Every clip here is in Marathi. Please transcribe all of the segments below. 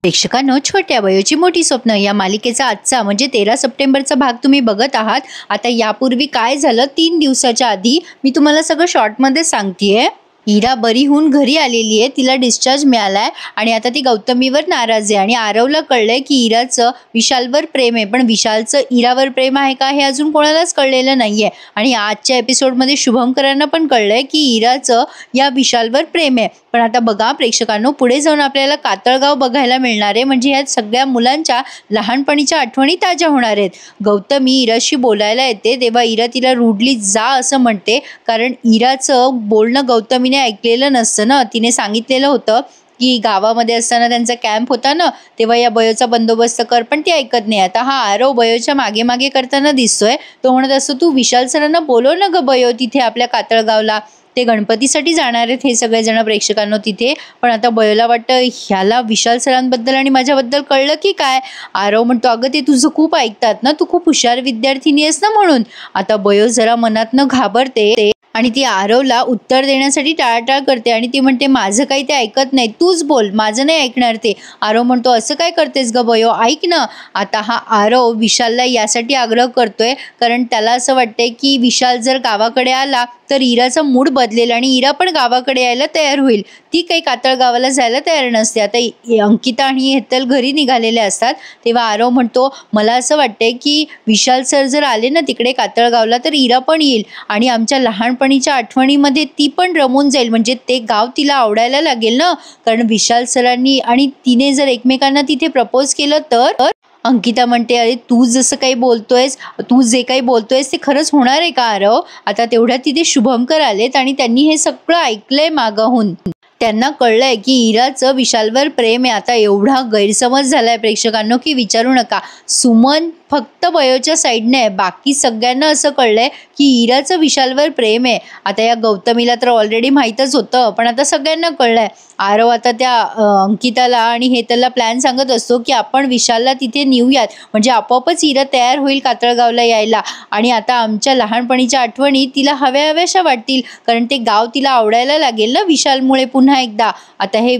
प्रेक्षकांनो, छोट्या वयोची मोठी स्वप्न या मालिकेचा आजचा म्हणजे 13 सप्टेंबरचा भाग तुम्ही बघत आहात। आता यापूर्वी काय झालं 3 दिवसाच्या आधी मी तुम्हाला सगळं शॉर्टमध्ये सांगतेय। इरा बरी होऊन घरी आलेली आहे, तिला डिस्चार्ज मिळालाय आणि आता ती गौतमीवर नाराज आहे आणि आरवला कळलंय की इराचं विशालवर प्रेम आहे, पण विशालचं इरावर प्रेम आहे का हे अजून कोणालाच कळलेलं नाहीये। आणि आजच्या एपिसोडमध्ये शुभंकरांना पण कळलंय की इराचं या विशालवर प्रेम आहे। पण आता बघा प्रेक्षकांनो, पुढे जाऊन आपल्याला कातळगाव बघायला मिळणार आहे, म्हणजे या सगळ्या मुलांच्या लहानपणीच्या आठवणी ताज्या होणार आहेत। गौतमी इराशी बोलायला येते तेव्हा इरा तिला रूडली जा असं म्हणते, कारण इराचं बोलणं गौतमीने ऐकलेलं नसतं ना। तिने सांगितलेलं होतं की गावामध्ये असताना त्यांचा कॅम्प होता ना, तेव्हा या बयोचा बंदोबस्त कर, पण ती ऐकत नाही। आता हा आरव बयोच्या मागे मागे करताना दिसतोय। तो म्हणत असतो तू विशाल सरांना बोलव ना ग बयो तिथे आपल्या कातळगावला, ते गणपतीसाठी जाणार आहेत हे सगळेजण प्रेक्षकांनो तिथे। पण आता बयोला वाटतं ह्याला विशाल सरांबद्दल आणि माझ्याबद्दल कळलं की काय। आरव म्हणतो अगं ते तुझं खूप ऐकतात ना, तू खूप हुशार विद्यार्थिनी आहेस ना म्हणून। आता बयो जरा मनातनं घाबरते आणि ती आरवला उत्तर देण्यासाठी टाळाटाळ करते आणि ती म्हणते माझं काही ते ऐकत नाही, तूच बोल, माझं नाही ऐकणार ते। आरव म्हणतो असं काय करतेस ग बयो, ऐक ना। आता हा आरव विशालला यासाठी आग्रह करतोय कारण त्याला असं वाटतंय की विशाल जर गावाकडे आला तर इराचा मूड बदलेल आणि इरा पण गावाकडे यायला तयार होईल। ती काही कातळगावाला जायला तयार नसते। आता अंकिता आणि हेतल घरी निघालेले असतात तेव्हा आरव म्हणतो मला असं वाटतंय की विशाल सर जर आले ना तिकडे कातळगावला तर इरा पण येईल आणि आमच्या लहानपणीच्या आठवणीमध्ये ती पण रमून जाईल, म्हणजे ते गाव तिला आवडायला लागेल ना। कारण विशाल सरांनी आणि तिने जर एकमेकांना तिथे प्रपोज केलं तर। अंकिता म्हणते अरे तू जसं काही बोलतोयस, तू जे काही बोलतोयस ते खरंच होणार आहे का आरव। आता तेवढ्यात तिथे शुभंकर आलेत आणि त्यांनी हे सगळं ऐकलंय मागहून। त्यांना कळलंय की इराचं विशालवर प्रेम आहे। आता एवढा गैरसमज झालाय प्रेक्षकांनो की विचारू नका। सुमन फक्त बयोच्या साईडने आहे, बाकी सगळ्यांना असं कळलंय की इराचं विशालवर प्रेम आहे। आता या गौतमीला तर ऑलरेडी माहीतच होतं, पण आता सगळ्यांना कळलंय। आरव आता त्या अंकिताला आणि हेतलला प्लॅन सांगत असतो की आपण विशालला तिथे नेऊयात, म्हणजे आपोआपच इरा तयार होईल कातळगावला यायला आणि आता आमच्या लहानपणीच्या आठवणी तिला हव्याशा वाटतील, कारण ते गाव तिला आवडायला लागेल ना विशालमुळे पुन्हा एकदा। आता हे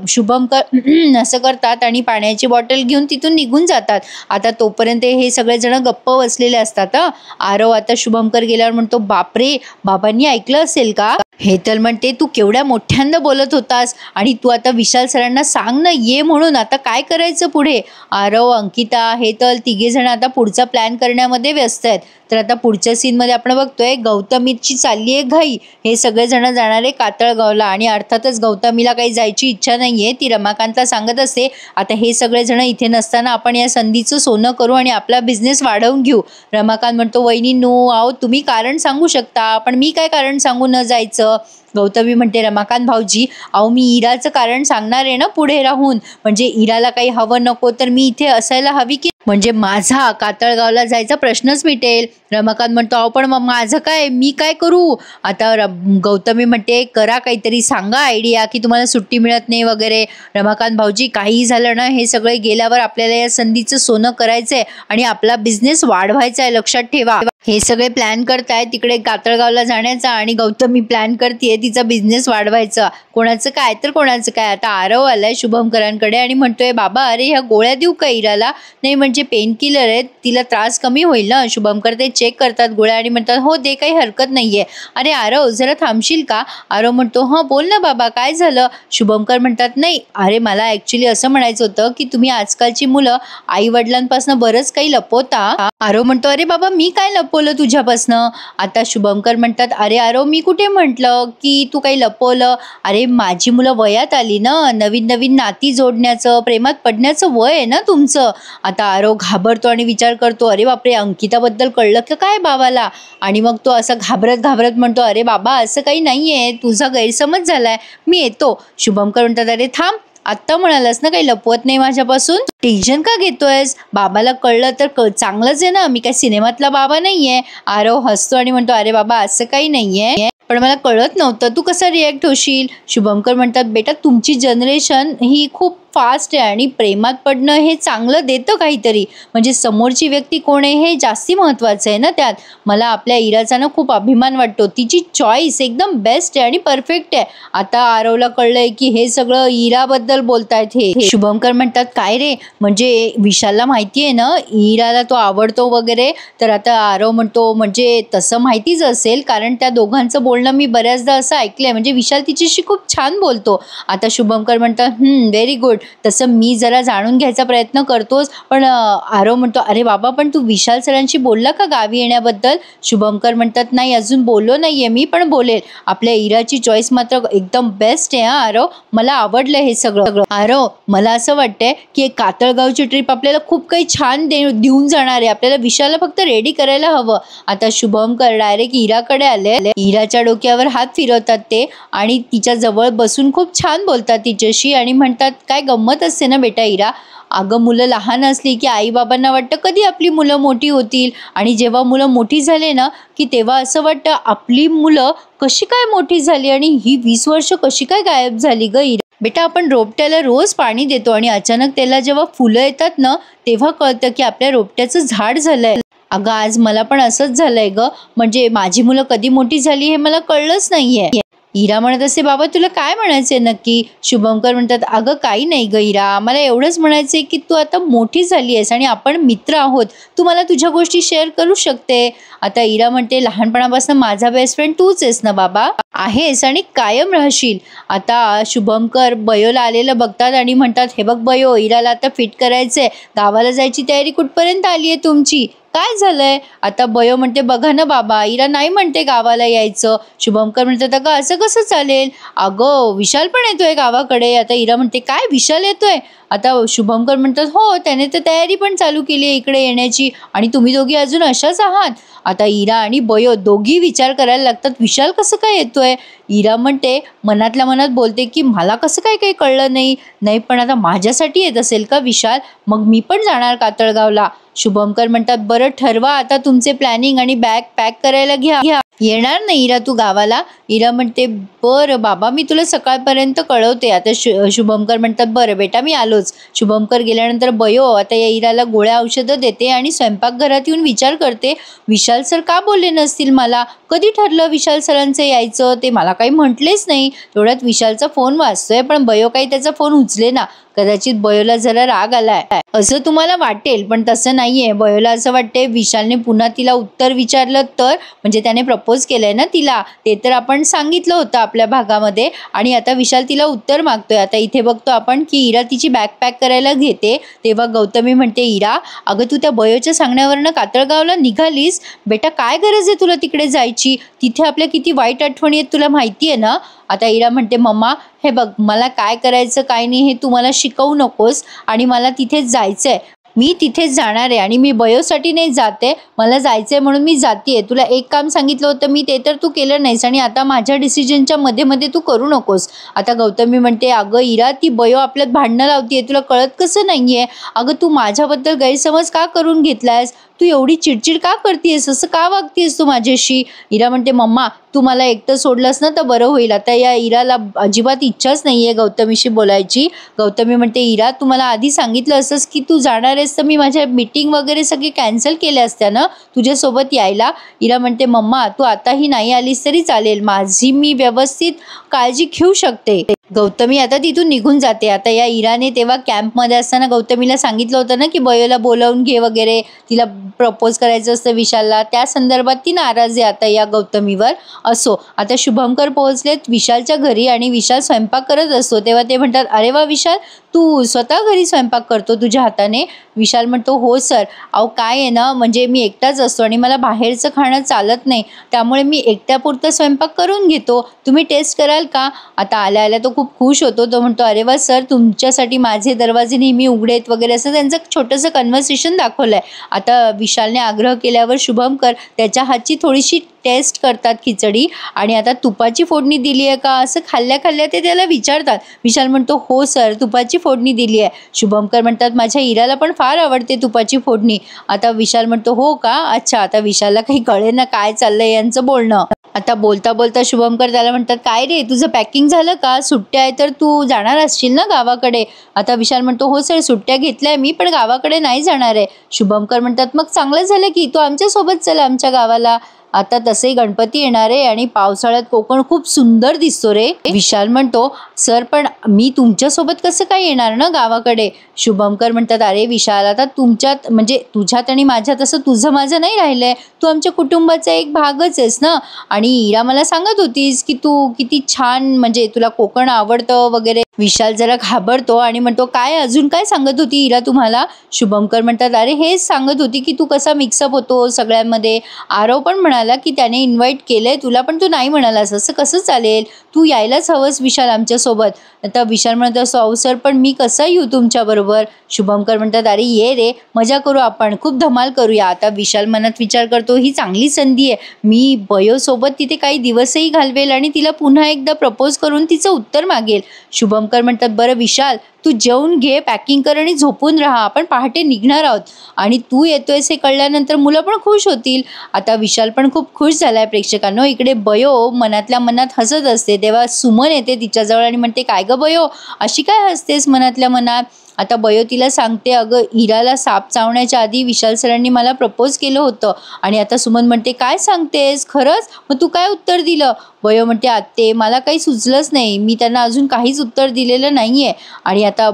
शुभंकर असं करतात आणि पाण्याची बॉटल घेऊन तिथून निघून जातात। आता तोपर्यंत हे सगळेजण गप्प बसलेले असतात। आरव आता शुभंकर गेल्यावर म्हणतो बापरे बाबांनी ऐकलं असेल का। हेतल म्हणते तू केवढ्या मोठ्यांदा बोलत होतास आणि तू आता विशाल सरांना सांग ना ये म्हणून, आता काय करायचं पुढे। आरव, अंकिता, हेतल तिघेजण आता पुढचा प्लॅन करण्यामध्ये व्यस्त आहेत। तर आता पुढच्या सीनमध्ये आपण बघतोय गौतमीची चालली आहे घाई, हे सगळेजण जाणार आहे कातळगावला आणि अर्थातच गौतमीला काही जायची इच्छा नाहीये। ती रमाकांतला सांगत असते आता हे सगळेजण इथे नसताना आपण या संधीचं सोनं करू आणि आपला बिझनेस वाढवून घेऊ। रमाकांत म्हणतो वहिनी नो, आहो तुम्ही कारण सांगू शकता, पण मी काय कारण सांगू न जायचं। गौतमी म्हणते रमाकांत भाऊजी अहो मी इराचं कारण सांगणार आहे ना पुढे राहून, म्हणजे इराला काही हवं नको तर मी इथे असायला हवी की, म्हणजे माझा कातळगावला जायचा प्रश्नच मिटेल। रमाकांत म्हणतो अहो पण माझं काय, मी काय करू। आता गौतमी म्हणते करा काहीतरी, सांगा आयडिया की तुम्हाला सुट्टी मिळत नाही वगैरे। रमाकांत भाऊजी काही झालं ना हे सगळे गेल्यावर आपल्याला या संधीचं सोनं करायचंय आणि आपला बिझनेस वाढवायचा आहे, लक्षात ठेवा। हे सगळे प्लॅन करताय तिकडे कातळगावला जाण्याचा आणि गौतमी प्लॅन करते तिचा बिझनेस वाढवायचा। कोणाचं काय तर कोणाचं काय। आता आरव आलाय शुभंकरांकडे आणि म्हणतोय बाबा अरे ह्या गोळ्या देऊ का इराला, नाही म्हणजे पेन किलर आहेत, तिला त्रास कमी होईल ना। शुभंकर ते चेक करतात गोळ्या आणि म्हणतात हो दे, काही हरकत नाहीये। अरे आरव जरा थांबशील का। आरव म्हणतो हा बोल ना बाबा काय झालं। शुभंकर म्हणतात नाही अरे मला ऍक्च्युली असं म्हणायचं होतं की तुम्ही आजकालची मुलं आई वडिलांपासून बरंच काही लपवता। आरव म्हणतो अरे बाबा मी काय लपवलं तुझ्यापासनं। आता शुभंकर म्हणतात अरे आरव मी कुठे म्हटलं की तू काही लपवलं, अरे माझी मुलं वयात आली ना, नवीन नवीन नाती जोडण्याचं, प्रेमात पडण्याचं वय आहे ना तुमचं। आता आरव घाबरतो आणि विचार करतो अरे बापरे अंकिताबद्दल कळलं की काय बाबाला, आणि मग तो असं घाबरत घाबरत म्हणतो अरे बाबा असं काही नाहीये, तुझा गैरसमज झालाय, मी येतो। शुभंकर म्हणतात अरे थांब, आत्ता म्हणालास ना काही लपवत नाही माझ्यापासून, टेन्शन का घेतोयस, बाबाला कळलं तर चांगलंच आहे ना, मी काय सिनेमातला बाबा नाहीये। आरव हसतो आणि म्हणतो अरे बाबा असं काही नाहीये, पण मला कळत नव्हतं, तू कसा रिॲक्ट होशील। शुभंकर म्हणतात बेटा तुमची जनरेशन ही खूप फास्ट आहे आणि प्रेमात पडणं हे चांगलं देतं काहीतरी, म्हणजे समोरची व्यक्ती कोण आहे हे जास्ती महत्त्वाचं आहे ना त्यात. मला आपल्या इराचा ना खूप अभिमान वाटतो. तिची चॉईस एकदम बेस्ट आहे आणि परफेक्ट आहे. आता आरवला कळलंय की हे सगळं इराबद्दल बोलतायत हे. शुभंकर म्हणतात काय रे, म्हणजे विशालला माहिती आहे ना इराला तो आवडतो वगैरे. तर आता आरव म्हणतो म्हणजे तसं माहितीच असेल, कारण त्या दोघांचं बोलणं मी बऱ्याचदा असं ऐकलंय, म्हणजे विशाल तिच्याशी खूप छान बोलतो. आता शुभंकर म्हणतात व्हेरी गुड, तसं मी जरा जाणून घ्यायचा प्रयत्न करतोच. पण आरव म्हणतो अरे बाबा, पण तू विशाल सरांशी बोलला का गावी येण्याबद्दल? शुभंकर म्हणतात नाही अजून बोललो नाहीये मी, पण बोलेल. आपल्या इराची चॉईस मात्र एकदम बेस्ट आहे आरव, मला आवडलं हे सगळं. आरव मला असं वाटतंय की एक कातळगावची ट्रिप आपल्याला खूप काही छान देऊन जाणार आहे. आपल्याला विशालला फक्त रेडी करायला हवं. आता शुभंकर डायरेक्ट इराकडे आले. इराच्या डोक्यावर हात फिरवतात ते आणि तिच्या जवळ बसून खूप छान बोलतात तिच्याशी आणि म्हणतात काय गंमत असते ना बेटा इरा, अगं मुलं लहान असली की आई बाबांना वाटतं कधी आपली मुलं मोठी होतील, आणि जेव्हा मुलं मोठी झाले ना की तेव्हा असं वाटतं आपली मुलं कशी काय मोठी झाली आणि ही 20 वर्ष कशी काय गायब झाली ग इरा. बेटा आपण रोपट्याला रोज पाणी देतो आणि अचानक त्याला जेव्हा फुलं येतात ना तेव्हा कळतं की आपल्या रोपट्याचं झाड झालंय. अगं आज मला पण असंच झालंय ग, म्हणजे माझी मुलं कधी मोठी झाली हे मला कळलंच नाहीये. इरा म्हणत असते बाबा तुला काय म्हणायचंय नक्की? शुभंकर म्हणतात अगं काही नाही ग इरा, मला एवढंच म्हणायचंय की तू आता मोठी झाली आहेस आणि आपण मित्र आहोत, तू मला तुझ्या गोष्टी शेअर करू शकते. आता इरा म्हणते लहानपणापासून माझा बेस्ट फ्रेंड तूच आहेस ना बाबा, आहेस आणि कायम राहशील. आता शुभंकर बयोला आलेलं बघतात आणि म्हणतात हे बघ बयो, इराला आता फिट करायचंय, गावाला जायची तयारी कुठपर्यंत आली आहे तुमची, काय झालंय? आता बयो म्हणते बघा ना बाबा, इरा नाही म्हणते गावाला यायचं. शुभंकर म्हणतात अगं असं कसं चालेल, अगं विशाल पण येतोय गावाकडे. आता इरा म्हणते काय विशाल येतोय? आता शुभंकर म्हणतात हो, त्याने तर तयारी पण चालू केली आहे इकडे येण्याची, आणि तुम्ही दोघी अजून अशाच आहात. आता इरा आणि बयो दोघी विचार करायला लागतात विशाल कसं काय येतोय. इरा म्हणते मनातल्या मनात बोलते की मला कसं काय काही कळलं नाही, पण आता माझ्यासाठी येत असेल का विशाल, मग मी पण जाणार कातळगावला. शुभंकर म्हणतात बरं ठरवा आता तुमचे प्लॅनिंग आणि बॅग पॅक करायला घ्या. येणार नाही इरा तू गावाला? इरा म्हणते बरं बाबा मी तुला सकाळपर्यंत कळवते. आता शुभंकर म्हणतात बरं बेटा मी आलोच. शुभंकर गेल्यानंतर बयो आता या इराला गोळ्या औषधं देते आणि स्वयंपाकघरात येऊन विचार करते विशाल सर का बोलले नसतील मला, कधी ठरलं विशाल सरांचं यायचं, ते मला काही म्हटलेच नाही. तेवढ्यात विशालचा फोन वाजतोय पण बयो काही त्याचा फोन उचले ना. कदाचित बयोला जरा राग आलाय असं तुम्हाला वाटेल, पण तसं नाहीये. बयोला असं वाटते विशालने पुन्हा तिला उत्तर विचारलं तर, म्हणजे त्याने प्रपोज केलंय ना तिला, ते तर आपण सांगितलं होतं आपल्या भागामध्ये, आणि आता विशाल तिला उत्तर मागतोय. आता इथे बघतो आपण की इरा तिची बॅग पॅक करायला घेते, तेव्हा गौतमी म्हणते इरा अगं तू त्या बयोच्या सांगण्यावरनं कातळगावला निघालीस, बेटा काय गरज आहे तुला तिकडे जायची, तिथे आपल्या किती वाईट आठवणी आहेत तुला माहिती आहे ना. आता इरा म्हणते मम्मा हे बघ मला काय करायचं काय नाही हे तू मला शिकवू नकोस, आणि मला तिथेच जायचंय, मी तिथेच जाणार आहे आणि मी बयोसाठी नाही जाते, मला जायचंय म्हणून मी जातीये. तुला एक काम सांगितलं होतं मी, ते तर तू केलं नाहीस आणि आता माझ्या डिसिजनच्या मध्ये तू करू नकोस. आता गौतमी म्हणते अगं इरा ती बयो आपल्यात भांडणं लावतीये, तुला कळत कसं नाहीये, अगं तू माझ्याबद्दल गैरसमज का करून घेतलायस, तू एवढी चिडचिड का करतेस, असं का वागतेस तू माझ्याशी. इरा म्हणते मम्मा तू मला एकटं सोडलंस ना तर बरं होईल. आता या इराला अजिबात इच्छाच नाहीये गौतमीशी बोलायची. गौतमी म्हणते इरा तू मला आधी सांगितलं असंस की तू जाणार आहेस तर मी माझ्या मीटिंग वगैरे सगळी कॅन्सल केल्या असत्या ना तुझ्यासोबत यायला. इरा म्हणते मम्मा तू आताही नाही आलीस तरी चालेल, माझी मी व्यवस्थित काळजी घेऊ शकते. गौतमी आता तिथून निघून जाते. आता या इराने तेव्हा कॅम्पमध्ये असताना गौतमीला सांगितलं होतं ना की बयोला बोलावून घे वगैरे, तिला प्रपोज करायचं असतं विशालला, त्या संदर्भात ती नाराज आहे आता या गौतमीवर. असो आता शुभंकर पोहोचलेत विशालच्या घरी आणि विशाल स्वयंपाक करत असतो, तेव्हा ते म्हणतात अरे वा विशाल तू स्वतः घरी स्वयंपाक करतो तुझ्या हाताने. विशाल म्हणतो हो सर, अहो काय आहे ना म्हणजे मी एकटाच असतो आणि मला बाहेरचं खाणं चालत नाही, त्यामुळे मी एकट्यापुरतं स्वयंपाक करून घेतो, तुम्ही टेस्ट कराल का. आता आल्या आल्या तो खूप खुश होतो, तो म्हणतो अरे वा सर तुमच्यासाठी माझे दरवाजे नेहमी उघडे आहेत वगैरे, असं त्यांचं छोटंसं कन्व्हर्सेशन दाखवलंय. आता विशालने आग्रह केल्यावर शुभंकर त्याच्या हातची थोडीशी टेस्ट करतात खिचडी आणि आता तुपाची फोडणी दिली आहे का असं खाल्ल्या खाल्ल्या ते त्याला विचारतात. विशाल म्हणतो हो सर, तुपाची फोडणी दिली आहे. शुभंकर म्हणतात माझ्या इराला पण फार आवडते तुपाची फोडणी. आता विशाल म्हणतो हो का, अच्छा. आता विशालला काही कळेना काय चाललंय यांचं बोलणं. आता बोलता बोलता शुभंकर त्याला म्हणतात काय रे तुझं पॅकिंग झालं का, सुट्ट्या आहे तर तू जाणार असशील ना गावाकडे. आता विशाल म्हणतो हो सर, सुट्ट्या घेतल्या मी, पण गावाकडे नाही जाणार आहे. शुभंकर म्हणतात मग चांगलं झालं की तू आमच्यासोबत चल आमच्या गावाला. आता तसे गणपती येणार आहे आणि पावसाळ्यात कोकण खूप सुंदर दिसतो रे. विशाल म्हणतो सर पण मी तुमच्यासोबत कसं काय येणार ना गावाकडे. शुभंकर म्हणतात अरे विशाल, आता तुमच्यात म्हणजे तुझ्यात आणि माझ्यात असं तुझं माझं नाही राहिलंय, तू आमच्या कुटुंबाचा एक भागच आहेस ना. आणि इरा मला सांगत होतीस की तू किती छान म्हणजे तुला कोकण आवडतं वगैरे. विशाल जरा घाबरतो आणि म्हणतो काय अजून काय सांगत होती इरा तुम्हाला. शुभंकर म्हणतात अरे हेच सांगत होती की तू कसा मिक्सअप होतो सगळ्यांमध्ये. आरव पण म्हणाला की त्याने इन्व्हाइट केलंय तुला पण तू नाही म्हणालास, असं कसं चालेल, तू यायलाच हवंस विशाल आमच्यासोबत. आता विशाल म्हणत असो सर पण मी कसं येऊ तुमच्याबरोबर. शुभंकर म्हणतात अरे ये रे, मजा करू आपण, खूप धमाल करूया. आता विशाल मनात विचार करतो ही चांगली संधी आहे, मी बयोसोबत तिथे काही दिवसही घालवेल आणि तिला पुन्हा एकदा प्रपोज करून तिचं उत्तर मागेल. शुभंकर म्हणतात बरं विशाल तू जेवून घे, पॅकिंग कर आणि झोपून राहा, आपण पहाटे निघणार आहोत आणि तू येतोयस हे कळल्यानंतर मुलं पण खुश होतील. आता विशाल पण खूप खुश झालाय प्रेक्षकांनो. इकडे बयो मनातल्या मनात हसत असते तेव्हा सुमन येते तिच्याजवळ आणि म्हणते काय ग बयो, अशी काय हसतेस मनातल्या मनात. आता बयो तिला सांगते अगं इराला साप चावण्याच्या आधी विशाल सरांनी मला प्रपोज केलं होतं. आणि आता सुमन म्हणते काय सांगतेस खरंच, मग तू काय उत्तर दिलं. बयो म्हणते आत्ते मला काही सुचलंच नाही, मी त्यांना अजून काहीच उत्तर दिलेलं नाहीये. आणि आता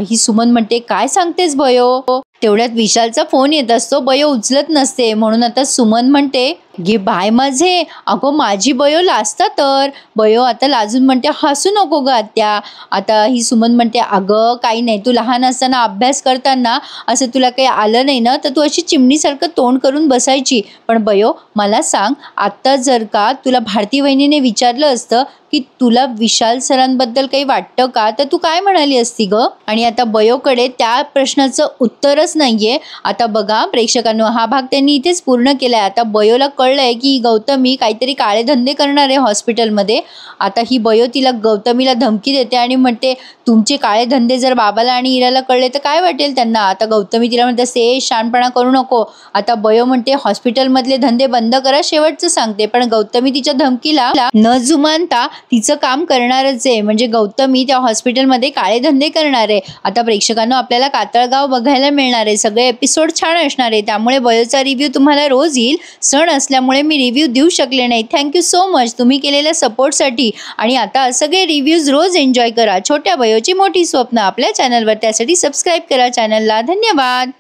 ही सुमन म्हणते काय सांगतेस बयो. तेवढ्यात विशालचा फोन येत असतो, बयो उचलत नसते म्हणून आता सुमन म्हणते घे बाय माझे, अगं माझी बयो लाजता तर. बयो आता लाजून म्हणते हसू नको ग आत्या. आता ही सुमन म्हणते अगं काही नाही, तू लहान असताना अभ्यास करताना असं तुला काही आलं नाही ना तर तू अशी चिमणीसारखं तोंड करून बसायची. पण बयो मला सांग आत्ता जर का तुला भारती वहिनीने विचारलं असतं की तुला विशाल सरांबद्दल काही वाटतं का तर तू काय म्हणाली असती ग. आणि आता बयोकडे त्या प्रश्नाचं उत्तरच नाहीये. आता बघा प्रेक्षकांनो हा भाग त्यांनी इथेच पूर्ण केलाय. आता बयोला कळलंय की गौतमी काहीतरी काळे धंदे करणार आहे हॉस्पिटलमध्ये. आता ही बयो तिला गौतमीला धमकी देते आणि म्हणते तुमचे काळे धंदे जर बाबाला आणि इराला कळले तर काय वाटेल त्यांना. आता गौतमी तिला म्हणते से शानपणा करू नको. आता बयो म्हणते हॉस्पिटलमधले धंदे बंद करा शेवटचं सांगते. पण गौतमी तिच्या धमकीला न जुमानता तिचं काम करणारच आहे, म्हणजे गौतमी त्या हॉस्पिटलमध्ये काळे धंदे करणार आहे. आता प्रेक्षकांनो आपल्याला कातळगाव बघायला मिळणार आहे, सगळे एपिसोड छान असणार आहे, त्यामुळे बयोचा रिव्ह्यू तुम्हाला रोज येईल. सण असल्यामुळे मी रिव्ह्यू देऊ शकले नाही. थँक्यू सो मच तुम्ही केलेल्या सपोर्टसाठी. आणि आता सगळे रिव्ह्यूज रोज एन्जॉय करा. छोट्या बयोची मोठी स्वप्न आपल्या चॅनलवर, त्यासाठी सबस्क्राईब करा चॅनलला. धन्यवाद.